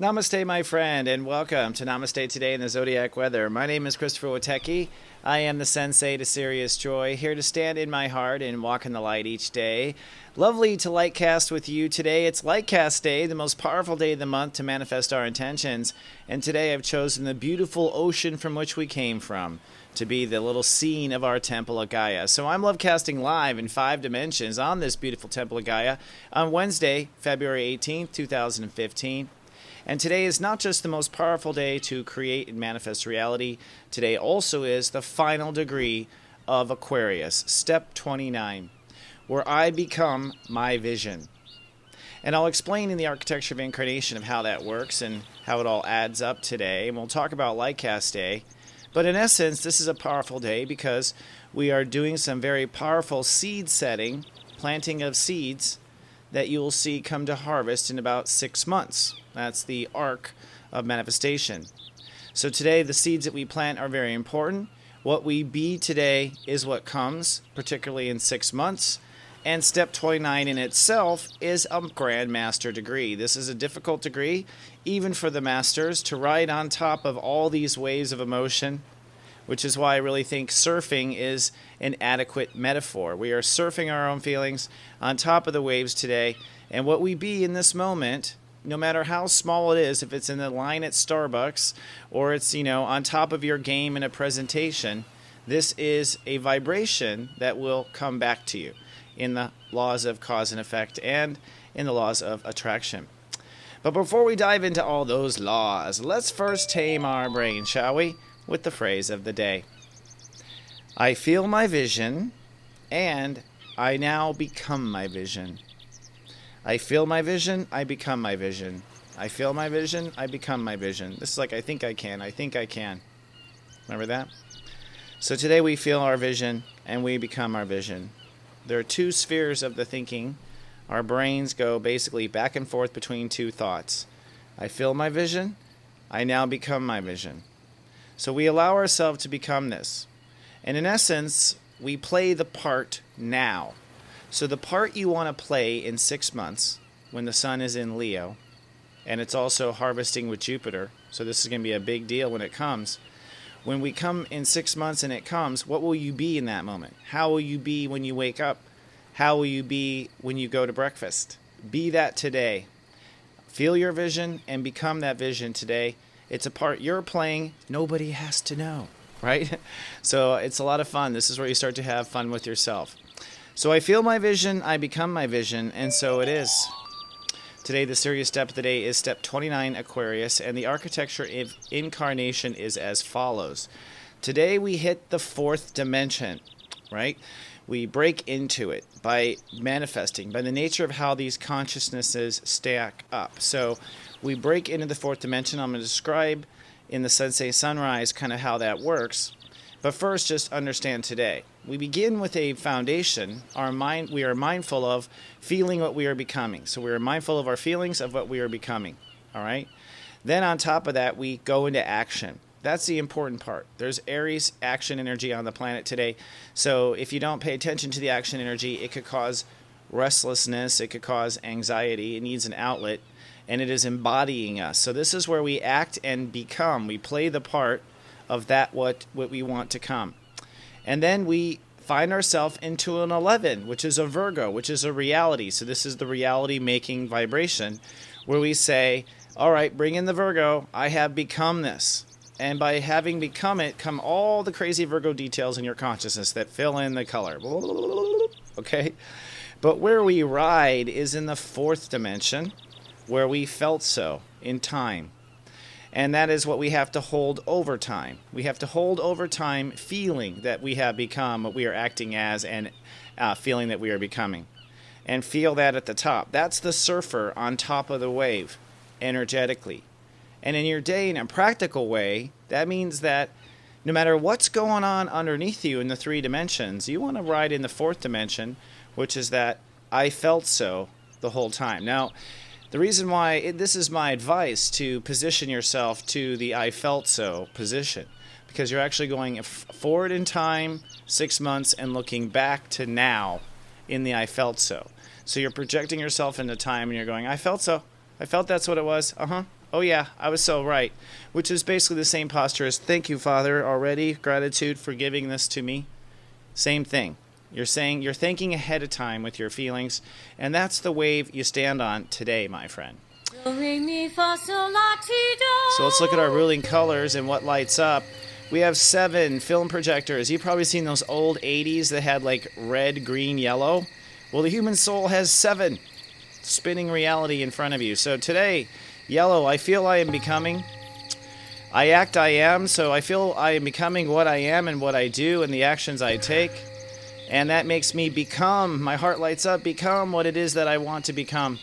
Namaste, my friend, and welcome to Namaste Today in the Zodiac Weather. My name is Stepº Witecki. I am the sensei to Sirius joy, here to stand in my heart and walk in the light each day. Lovely to Lightcast with you today. It's Lightcast Day, the most powerful day of the month to manifest our intentions. And today I've chosen the beautiful ocean from which we came from to be the little scene of our Temple of Gaia. So I'm love casting live in 5 dimensions on this beautiful Temple of Gaia on Wednesday, February 18th, 2015. And today is not just the most powerful day to create and manifest reality. Today also is the final degree of Aquarius, step 29, where I become my vision. And I'll explain in the architecture of incarnation of how that works and how it all adds up today. And we'll talk about Lightcast Day. But in essence, this is a powerful day because we are doing some very powerful seed setting, planting of seeds that you will see come to harvest in about 6 months. That's the arc of manifestation. So today, the seeds that we plant are very important. What we be today is what comes, particularly in 6 months. And step 29 in itself is a Grand Master degree. This is a difficult degree, even for the masters, to ride on top of all these waves of emotion, which is why I really think surfing is an adequate metaphor. We are surfing our own feelings on top of the waves today, and what we be in this moment, no matter how small it is, if it's in the line at Starbucks or it's, on top of your game in a presentation, this is a vibration that will come back to you in the laws of cause and effect and in the laws of attraction. But before we dive into all those laws, let's first tame our brain, shall we, with the phrase of the day. I feel my vision, and I now become my vision. I feel my vision, I become my vision. I feel my vision, I become my vision. This is like I think I can. Remember that? So today we feel our vision, and we become our vision. There are 2 spheres of the thinking. Our brains go basically back and forth between 2 thoughts. I feel my vision, I now become my vision. So we allow ourselves to become this. And in essence, we play the part now. So the part you want to play in 6 months, when the sun is in Leo, and it's also harvesting with Jupiter, so this is going to be a big deal when it comes. When we come in 6 months and it comes, what will you be in that moment? How will you be when you wake up? How will you be when you go to breakfast? Be that today. Feel your vision and become that vision today. It's a part you're playing. Nobody has to know, right? So it's a lot of fun. This is where you start to have fun with yourself. So I feel my vision, I become my vision, and so it is. Today, the serious step of the day is step 29, Aquarius, and the architecture of incarnation is as follows. Today, we hit the 4th dimension, right? We break into it by manifesting, by the nature of how these consciousnesses stack up. So we break into the 4th dimension. I'm going to describe in the Sensei Sunrise kind of how that works. But first, just understand today. We begin with a foundation. We are mindful of feeling what we are becoming. So we are mindful of our feelings of what we are becoming. All right? Then on top of that, we go into action. That's the important part. There's Aries action energy on the planet today. So if you don't pay attention to the action energy, it could cause restlessness. It could cause anxiety. It needs an outlet. And it is embodying us. So this is where we act and become. We play the part of that what we want to come. And then we find ourselves into an 11, which is a Virgo, which is a reality. So this is the reality-making vibration where we say, all right, bring in the Virgo. I have become this. And by having become it, come all the crazy Virgo details in your consciousness that fill in the color. Okay? But where we ride is in the 4th dimension, where we felt so in time. And that is what we have to hold over time. We have to hold over time feeling that we have become what we are acting as and feeling that we are becoming. And feel that at the top. That's the surfer on top of the wave energetically. And in your day, in a practical way, that means that no matter what's going on underneath you in the 3 dimensions, you want to ride in the 4th dimension, which is that I felt so the whole time. Now, the reason why this is my advice to position yourself to the I felt so position, because you're actually going forward in time, 6 months, and looking back to now in the I felt so. So you're projecting yourself into time and you're going, I felt so. I felt that's what it was. Oh yeah, I was so right. Which is basically the same posture as thank you, Father, already. Gratitude for giving this to me. Same thing. You're thinking ahead of time with your feelings, and that's the wave you stand on today, my friend. So let's look at our ruling colors and what lights up. We have 7 film projectors. You've probably seen those old 80s that had like red, green, yellow. Well, the human soul has 7 spinning reality in front of you. So today, yellow, I feel I am becoming. I act, I am. So I feel I am becoming what I am and what I do and the actions I take. And that makes me become, my heart lights up, become what it is that I want to become.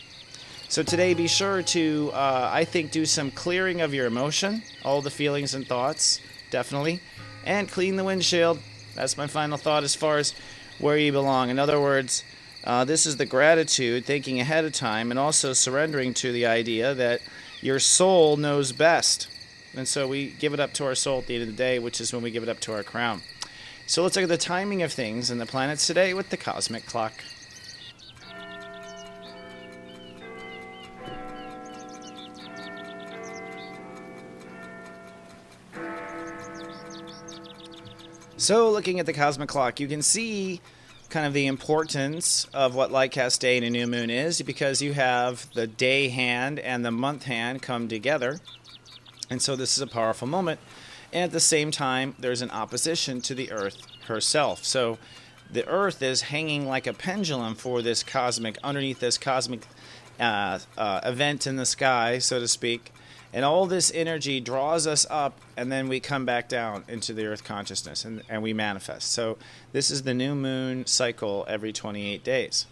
So today, be sure to, I think, do some clearing of your emotion, all the feelings and thoughts, definitely, and clean the windshield. That's my final thought as far as where you belong. In other words, this is the gratitude, thinking ahead of time, and also surrendering to the idea that your soul knows best. And so we give it up to our soul at the end of the day, which is when we give it up to our crown. So let's look at the timing of things and the planets today with the cosmic clock. So looking at the cosmic clock, you can see kind of the importance of what Lightcast day and a new moon is, because you have the day hand and the month hand come together. And so this is a powerful moment. And at the same time, there's an opposition to the Earth herself. So the Earth is hanging like a pendulum for this cosmic, underneath this cosmic event in the sky, so to speak. And all this energy draws us up, and then we come back down into the Earth consciousness, and we manifest. So this is the new moon cycle every 28 days.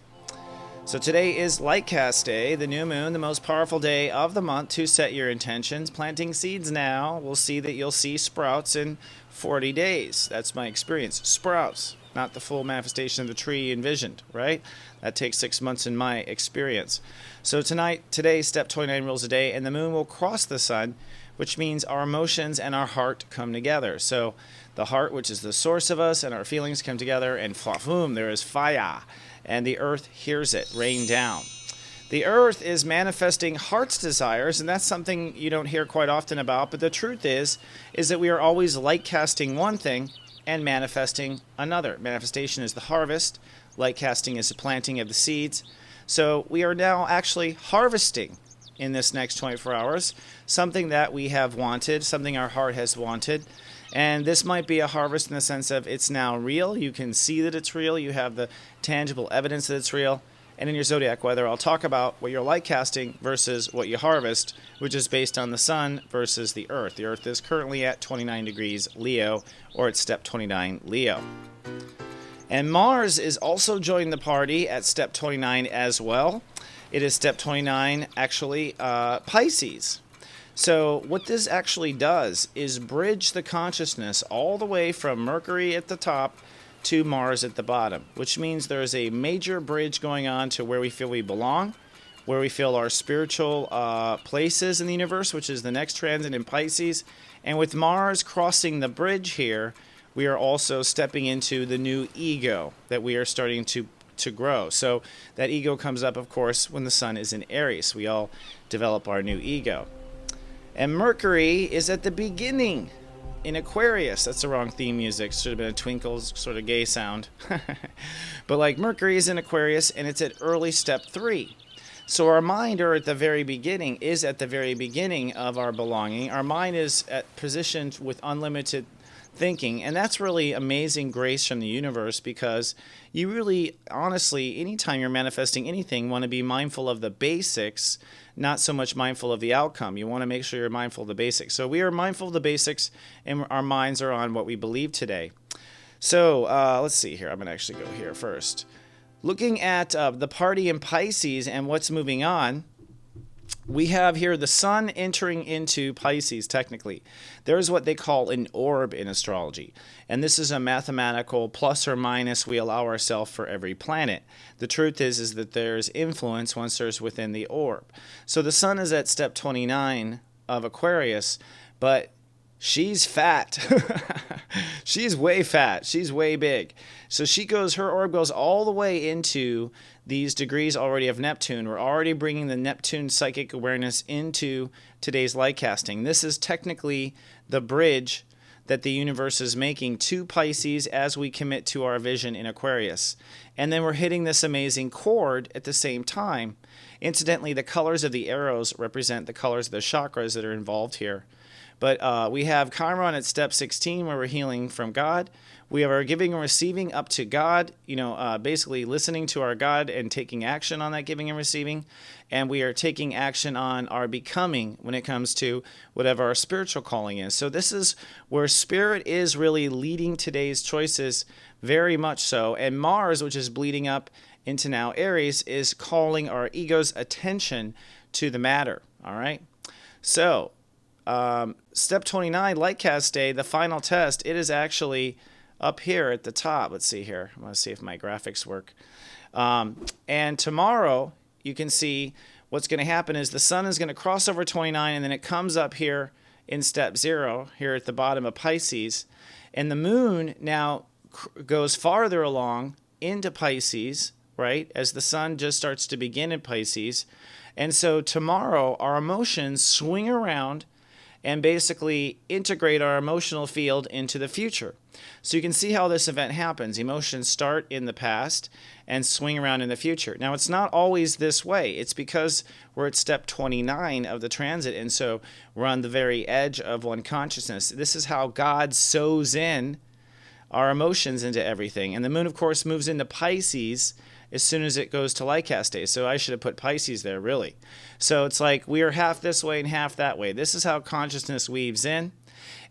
So today is Lightcast day, the new moon, the most powerful day of the month to set your intentions. Planting seeds now, we'll see that you'll see sprouts in 40 days. That's my experience. Sprouts, not the full manifestation of the tree envisioned, right? That takes 6 months in my experience. So today, step 29 rules a day, and the moon will cross the sun, which means our emotions and our heart come together. So the heart, which is the source of us, and our feelings come together, and boom, there is fire. And the earth hears it rain down. The earth is manifesting heart's desires, and that's something you don't hear quite often about, but the truth is that we are always light casting one thing and manifesting another. Manifestation is the harvest. Light casting is the planting of the seeds. So we are now actually harvesting in this next 24 hours something that we have wanted, something our heart has wanted. And this might be a harvest in the sense of it's now real. You can see that it's real. You have the tangible evidence that it's real. And in your zodiac weather, I'll talk about what you're light casting versus what you harvest, which is based on the sun versus the earth. The earth is currently at 29 degrees Leo, or at step 29 Leo. And Mars is also joining the party at step 29 as well. It is step 29, actually, Pisces. So what this actually does is bridge the consciousness all the way from Mercury at the top to Mars at the bottom, which means there is a major bridge going on to where we feel we belong, where we feel our spiritual places in the universe, which is the next transit in Pisces. And with Mars crossing the bridge here, we are also stepping into the new ego that we are starting to grow. So that ego comes up, of course, when the sun is in Aries. We all develop our new ego. And Mercury is at the beginning in Aquarius. That's the wrong theme music. Should have been a Twinkles sort of gay sound. But like Mercury is in Aquarius, and it's at early step 3. So our mind is at the very beginning of our belonging. Our mind is positioned with unlimited thinking, and that's really amazing grace from the universe, because you really, honestly, anytime you're manifesting anything, want to be mindful of the basics, not so much mindful of the outcome. You want to make sure you're mindful of the basics. So we are mindful of the basics, and our minds are on what we believe today. So let's see here. I'm going to actually go here first. Looking at the party in Pisces and what's moving on, we have here the sun entering into Pisces, technically. There's what they call an orb in astrology. And this is a mathematical plus or minus we allow ourselves for every planet. The truth is that there's influence once there's within the orb. So the sun is at step 29 of Aquarius, but she's fat. She's way fat. She's way big. So her orb goes all the way into these degrees already of Neptune. We're already bringing the Neptune psychic awareness into today's light casting. This is technically the bridge that the universe is making to Pisces as we commit to our vision in Aquarius. And then we're hitting this amazing chord at the same time. Incidentally, the colors of the arrows represent the colors of the chakras that are involved here. But we have Chiron at step 16, where we're healing from God. We have our giving and receiving up to God, basically listening to our God and taking action on that giving and receiving. And we are taking action on our becoming when it comes to whatever our spiritual calling is. So this is where Spirit is really leading today's choices, very much so. And Mars, which is bleeding up into now Aries, is calling our ego's attention to the matter. All right. So step 29, Lightcast Day, the final test, it is actually up here at the top. Let's see here. I want to see if my graphics work. And tomorrow, you can see what's going to happen is the sun is going to cross over 29, and then it comes up here in step 0, here at the bottom of Pisces. And the moon now goes farther along into Pisces, right, as the sun just starts to begin in Pisces. And so tomorrow, our emotions swing around and basically integrate our emotional field into the future. So you can see how this event happens. Emotions start in the past and swing around in the future. Now, it's not always this way. It's because we're at step 29 of the transit, and so we're on the very edge of one consciousness. This is how God sews in our emotions into everything. And the moon, of course, moves into Pisces as soon as it goes to Lightcast Day. So I should have put Pisces there, really. So it's like we are half this way and half that way. This is how consciousness weaves in.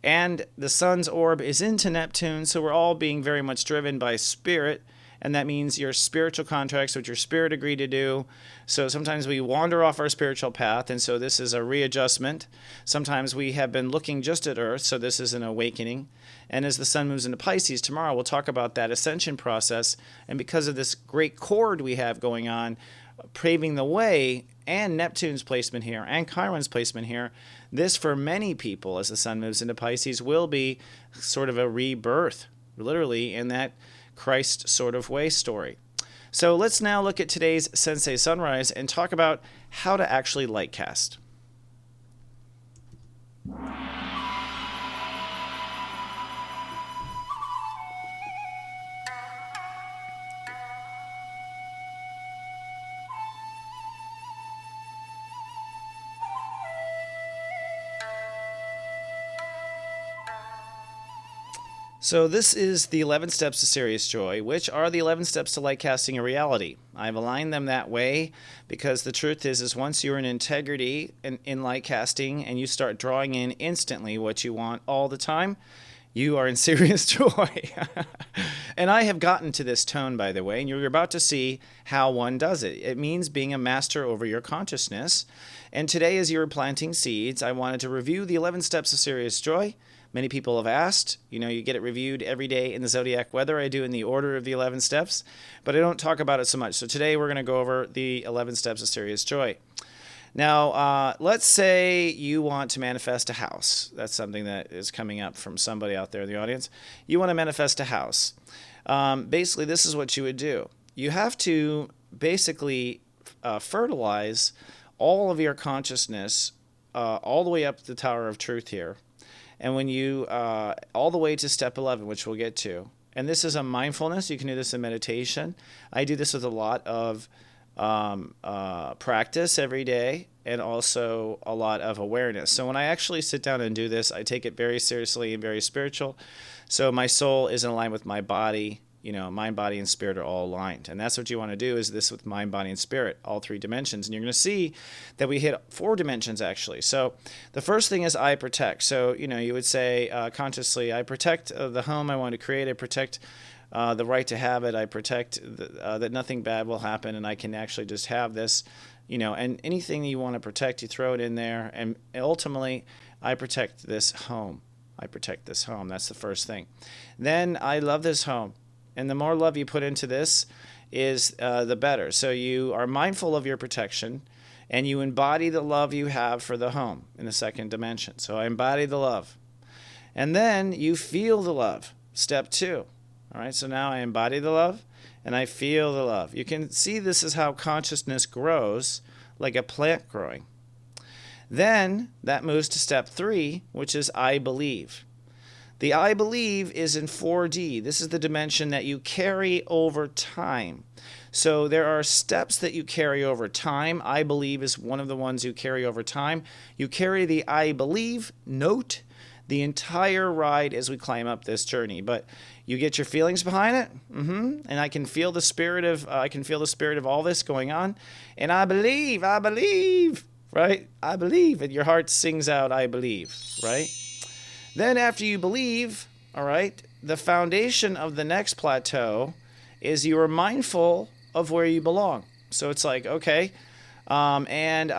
And the sun's orb is into Neptune, so we're all being very much driven by spirit. And that means your spiritual contracts, what your spirit agreed to do. So sometimes we wander off our spiritual path, and so this is a readjustment. Sometimes we have been looking just at Earth, so this is an awakening. And as the sun moves into Pisces tomorrow, we'll talk about that ascension process. And because of this great chord we have going on, paving the way, and Neptune's placement here, and Chiron's placement here, this for many people, as the sun moves into Pisces, will be sort of a rebirth, literally, in that Christ sort of way story. So let's now look at today's Sensei Sunrise and talk about how to actually light cast. So this is the 11 steps to Sirius Joy, which are the 11 steps to light casting a reality. I've aligned them that way because the truth is once you're in integrity in light casting and you start drawing in instantly what you want all the time, you are in serious joy. And I have gotten to this tone, by the way, and you're about to see how one does it. It means being a master over your consciousness. And today, as you were planting seeds, I wanted to review the 11 steps of Sirius Joy. Many people have asked, you get it reviewed every day in the Zodiac weather. I do in the order of the 11 steps, but I don't talk about it so much. So today we're going to go over the 11 steps of Sirius Joy. Now, let's say you want to manifest a house. That's something that is coming up from somebody out there in the audience. You want to manifest a house. Basically, this is what you would do. You have to basically fertilize all of your consciousness all the way up the Tower of Truth here. And when you, all the way to step 11, which we'll get to. And this is a mindfulness. You can do this in meditation. I do this with a lot of practice every day and also a lot of awareness. So when I actually sit down and do this, I take it very seriously and very spiritual. So my soul is in line with my body. Mind, body, and spirit are all aligned. And that's what you want to do is this with mind, body, and spirit, all 3 dimensions. And you're going to see that we hit 4 dimensions, actually. So the first thing is I protect. So, you would say consciously, I protect the home I want to create. I protect the right to have it. I protect that nothing bad will happen, and I can actually just have this, and anything you want to protect, you throw it in there. And ultimately, I protect this home. I protect this home. That's the first thing. Then I love this home. And the more love you put into this is the better. So you are mindful of your protection, and you embody the love you have for the home in the second dimension. So I embody the love. And then you feel the love. Step 2. All right, so now I embody the love and I feel the love. You can see this is how consciousness grows, like a plant growing. Then that moves to step 3, which is I believe. The I believe is in 4D. This is the dimension that you carry over time. So there are steps that you carry over time. I believe is one of the ones you carry over time. You carry the I believe note the entire ride as we climb up this journey, but you get your feelings behind it, and I can feel the spirit of all this going on, and I believe, right? I believe, and your heart sings out, I believe, right? Then after you believe, all right, the foundation of the next plateau is you are mindful of where you belong. So it's like, okay, and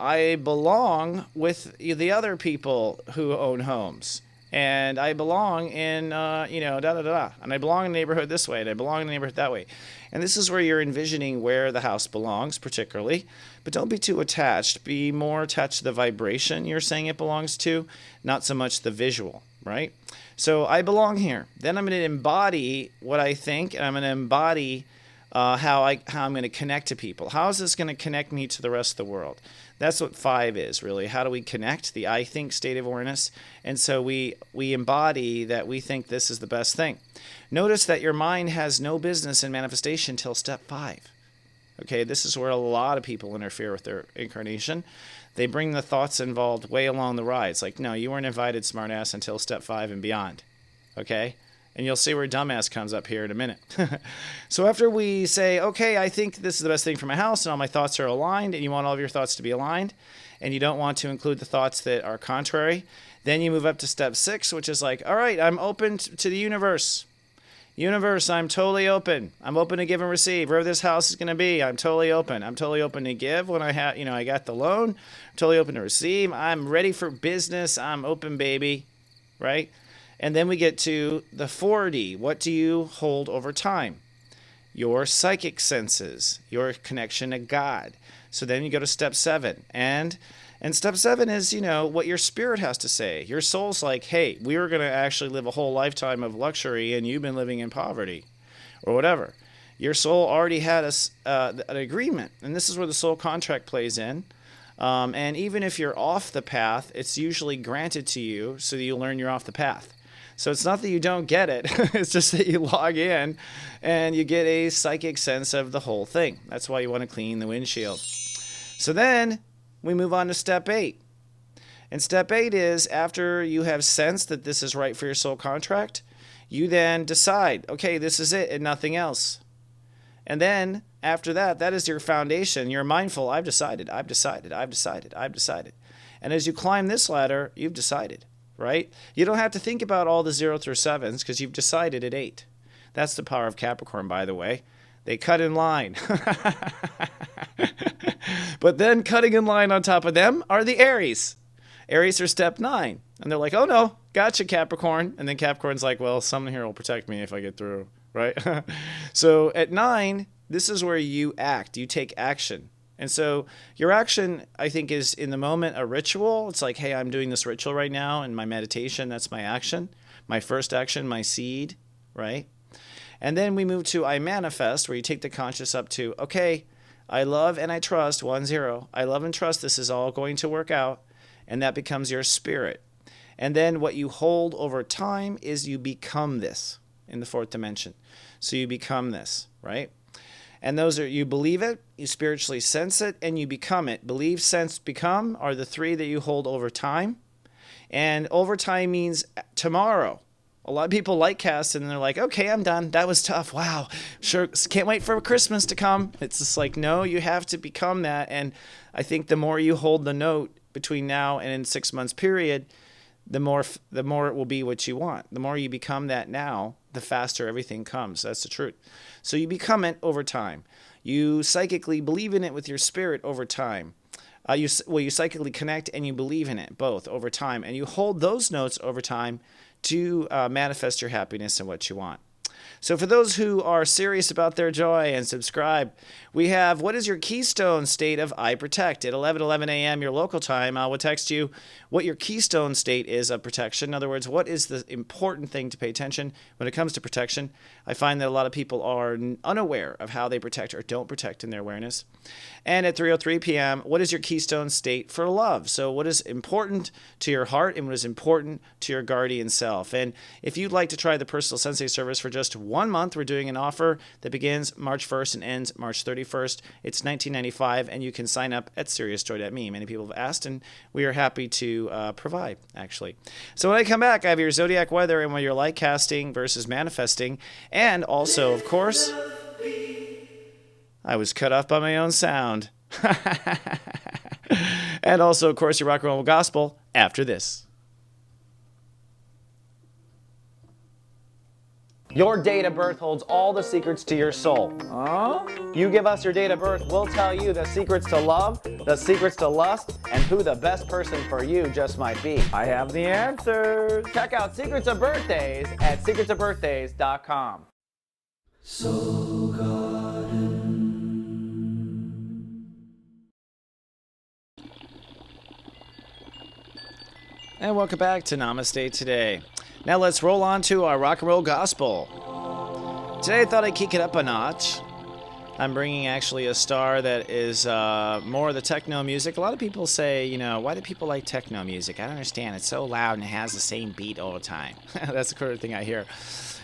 I belong with the other people who own homes, and I belong in, and I belong in the neighborhood this way, and I belong in the neighborhood that way. And this is where you're envisioning where the house belongs, particularly, but don't be too attached. Be more attached to the vibration you're saying it belongs to, not so much the visual, right? So I belong here. Then I'm going to embody what I think, and I'm going to embody how I'm going to connect to people. How is this going to connect me to the rest of the world? That's what 5 is, really. How do we connect? The I think state of awareness. And so we embody that we think this is the best thing. Notice that your mind has no business in manifestation till step 5. Okay, this is where a lot of people interfere with their incarnation. They bring the thoughts involved way along the ride. It's like, no, you weren't invited, smartass, until step 5 and beyond. Okay? And you'll see where dumbass comes up here in a minute. So after we say, okay, I think this is the best thing for my house and all my thoughts are aligned, and you want all of your thoughts to be aligned, and you don't want to include the thoughts that are contrary, then you move up to step 6, which is like, all right, I'm open to the universe. Universe, I'm totally open. I'm open to give and receive. Wherever this house is going to be, I'm totally open. I'm totally open to give when I got the loan. I'm totally open to receive. I'm ready for business. I'm open, baby. Right? And then we get to the 4D. What do you hold over time? Your psychic senses, your connection to God. So then you go to step 7. And step 7 is, what your spirit has to say. Your soul's like, hey, we were going to actually live a whole lifetime of luxury and you've been living in poverty or whatever. Your soul already had an agreement. And this is where the soul contract plays in. And even if you're off the path, it's usually granted to you so that you learn you're off the path. So it's not that you don't get it. It's just that you log in and you get a psychic sense of the whole thing. That's why you want to clean the windshield. So then we move on to step 8. And step 8 is after you have sensed that this is right for your soul contract, you then decide, okay, this is it and nothing else. And then after that, that is your foundation. You're mindful. I've decided. And as you climb this ladder, you've decided. Right? You don't have to think about all the 0 through 7s because you've decided at 8. That's the power of Capricorn, by the way. They cut in line. But then cutting in line on top of them are the Aries. Aries are step 9. And they're like, oh no, gotcha, Capricorn. And then Capricorn's like, well, someone here will protect me if I get through. Right? So at 9, this is where you act. You take action. And so your action, I think, is in the moment a ritual. It's like, hey, I'm doing this ritual right now in my meditation. That's my action, my first action, my seed, right? And then we move to I manifest, where you take the conscious up to, okay, I love and I trust, 1-0. I love and trust this is all going to work out. And that becomes your spirit. And then what you hold over time is you become this in the 4th dimension. So you become this, right? And those are, you believe it, you spiritually sense it, and you become it. Believe, sense, become are the 3 that you hold over time. And over time means tomorrow. A lot of people Lightcast and they're like, okay, I'm done. That was tough. Wow. Sure. Can't wait for Christmas to come. It's just like, no, you have to become that. And I think the more you hold the note between now and in 6 months period, the more it will be what you want. The more you become that now, the faster everything comes. That's the truth. So you become it over time. You psychically believe in it with your spirit over time. You psychically connect and you believe in it both over time. And you hold those notes over time to manifest your happiness and what you want. So for those who are serious about their joy and subscribe, we have, what is your keystone state of I protect? At 11:11 a.m. your local time, I will text you what your keystone state is of protection. In other words, what is the important thing to pay attention when it comes to protection? I find that a lot of people are unaware of how they protect or don't protect in their awareness. And at 3:03 p.m., what is your keystone state for love? So what is important to your heart and what is important to your guardian self? And if you'd like to try the personal sensei service for just 1 month, we're doing an offer that begins March 1st and ends March 31st. It's $19.95, and you can sign up at SiriusJoy.me. Many people have asked, and we are happy to provide, actually. So when I come back, I have your Zodiac weather and what you're like casting versus manifesting. And also, of course, I was cut off by my own sound. And also, of course, your rock and roll gospel after this. Your date of birth holds all the secrets to your soul. You give us your date of birth, we'll tell you the secrets to love, the secrets to lust, and who the best person for you just might be. I have the answers. Check out Secrets of Birthdays at secretsofbirthdays.com. So garden. And welcome back to Namaste Today. Now let's roll on to our rock and roll gospel. Today I thought I'd kick it up a notch. I'm bringing actually a star that is more of the techno music. A lot of people say, why do people like techno music? I don't understand. It's so loud and it has the same beat all the time. That's the kind of thing I hear.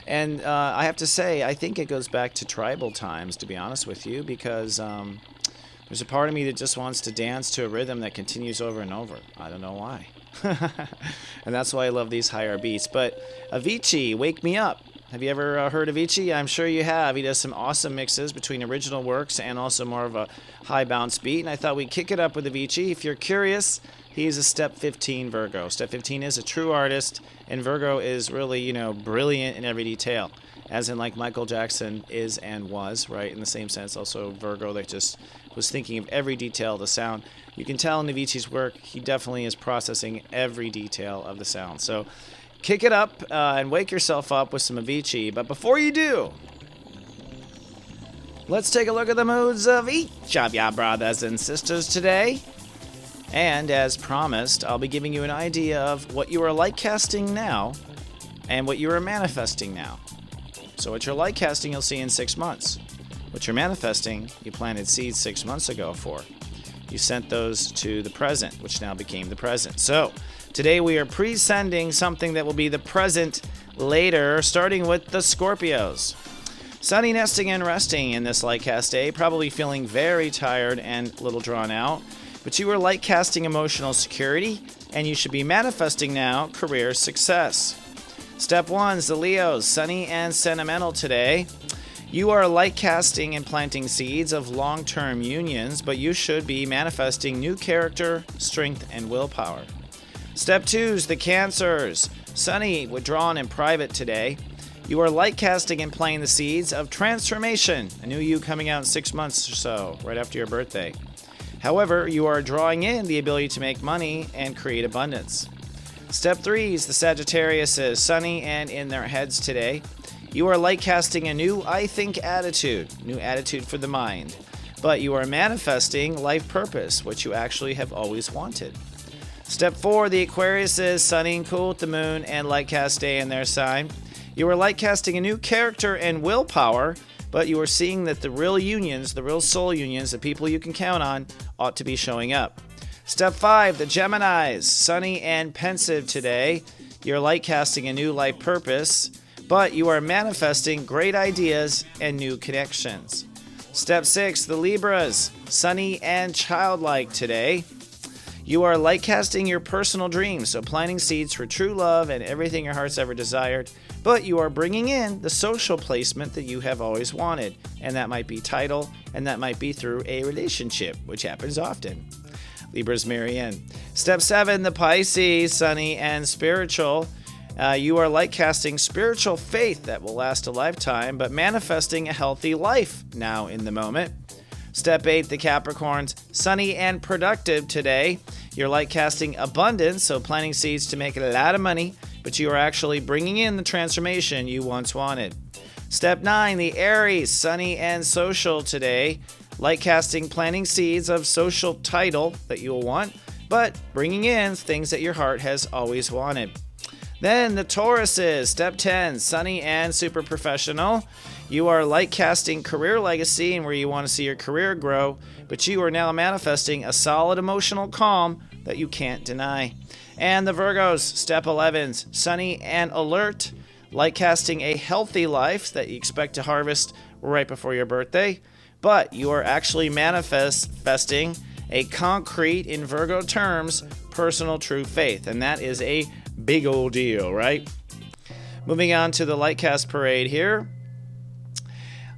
And I have to say, I think it goes back to tribal times, to be honest with you, because there's a part of me that just wants to dance to a rhythm that continues over and over. I don't know why. And that's why I love these higher beats. But Avicii, Wake Me Up. Have you ever heard of Avicii? I'm sure you have. He does some awesome mixes between original works and also more of a high bounce beat. And I thought we'd kick it up with Avicii. If you're curious, he's a Step 15 Virgo. Step 15 is a true artist, and Virgo is really, brilliant in every detail. As in like Michael Jackson is and was, right? In the same sense, also Virgo that just was thinking of every detail of the sound. You can tell in Avicii's work, he definitely is processing every detail of the sound. So kick it up and wake yourself up with some Avicii. But before you do, let's take a look at the moods of each of ya brothers and sisters today. And as promised, I'll be giving you an idea of what you are light casting now and what you are manifesting now. So what you're light casting, you'll see in 6 months. What you're manifesting, you planted seeds 6 months ago for. You sent those to the present, which now became the present. So today we are pre-sending something that will be the present later, starting with the Scorpios. Sunny nesting and resting in this lightcast day, probably feeling very tired and a little drawn out. But you are light casting emotional security, and you should be manifesting now career success. Step 1 is the Leos, sunny and sentimental today. You are light casting and planting seeds of long-term unions, but you should be manifesting new character, strength, and willpower. Step 2 is the Cancers, sunny, withdrawn, and private today. You are light casting and planting the seeds of transformation, a new you coming out in 6 months or so, right after your birthday. However, you are drawing in the ability to make money and create abundance. Step 3 is the Sagittariuses, sunny and in their heads today. You are light casting a new I think attitude, new attitude for the mind. But you are manifesting life purpose, which you actually have always wanted. Step 4, the Aquariuses, sunny and cool with the moon and light cast day in their sign. You are light casting a new character and willpower, but you are seeing that the real unions, the real soul unions, the people you can count on, ought to be showing up. Step 5, the Geminis, sunny and pensive today. You're light casting a new life purpose, but you are manifesting great ideas and new connections. Step 6, the Libras, sunny and childlike today. You are light casting your personal dreams, so planting seeds for true love and everything your heart's ever desired, but you are bringing in the social placement that you have always wanted, and that might be title, and that might be through a relationship, which happens often. Libras marry in. Step 7, the Pisces, sunny and spiritual. You are light casting spiritual faith that will last a lifetime, but manifesting a healthy life now in the moment. Step 8, the Capricorns, sunny and productive today. You're light casting abundance, so planting seeds to make a lot of money, but you are actually bringing in the transformation you once wanted. Step 9, the Aries, sunny and social today. Light casting, planting seeds of social title that you'll want, but bringing in things that your heart has always wanted. Then the Tauruses, step 10, sunny and super professional. You are light casting career legacy and where you want to see your career grow, but you are now manifesting a solid emotional calm that you can't deny. And the Virgos, step 11, sunny and alert. Light casting a healthy life that you expect to harvest right before your birthday, but you are actually manifesting a concrete, in Virgo terms, personal true faith, and that is a big old deal, right? Moving on to the Lightcast parade here.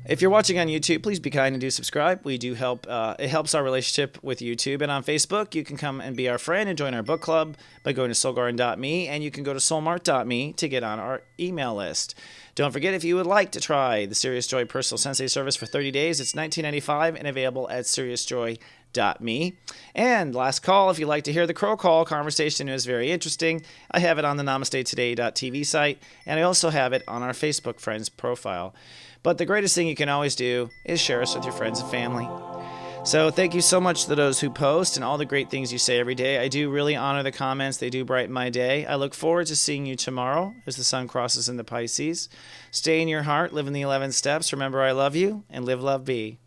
If you're watching on YouTube, please be kind and do subscribe. We do help. It helps our relationship with YouTube. And on Facebook, you can come and be our friend and join our book club by going to soulgarden.me, and you can go to soulmart.me to get on our email list. Don't forget, if you would like to try the Sirius Joy Personal Sensei service for 30 days, it's $19.95 and available at SiriousJoy.me. And last call, if you'd like to hear the Crow Call conversation, is very interesting. I have it on the NamasteToday.tv site, and I also have it on our Facebook friends profile. But the greatest thing you can always do is share us with your friends and family. So thank you so much to those who post and all the great things you say every day. I do really honor the comments. They do brighten my day. I look forward to seeing you tomorrow as the sun crosses into Pisces. Stay in your heart, live in the 11 steps. Remember, I love you, and live, love, be.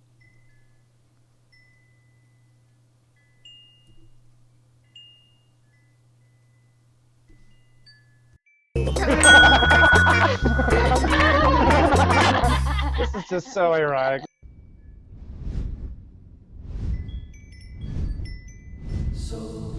This is just so ironic. So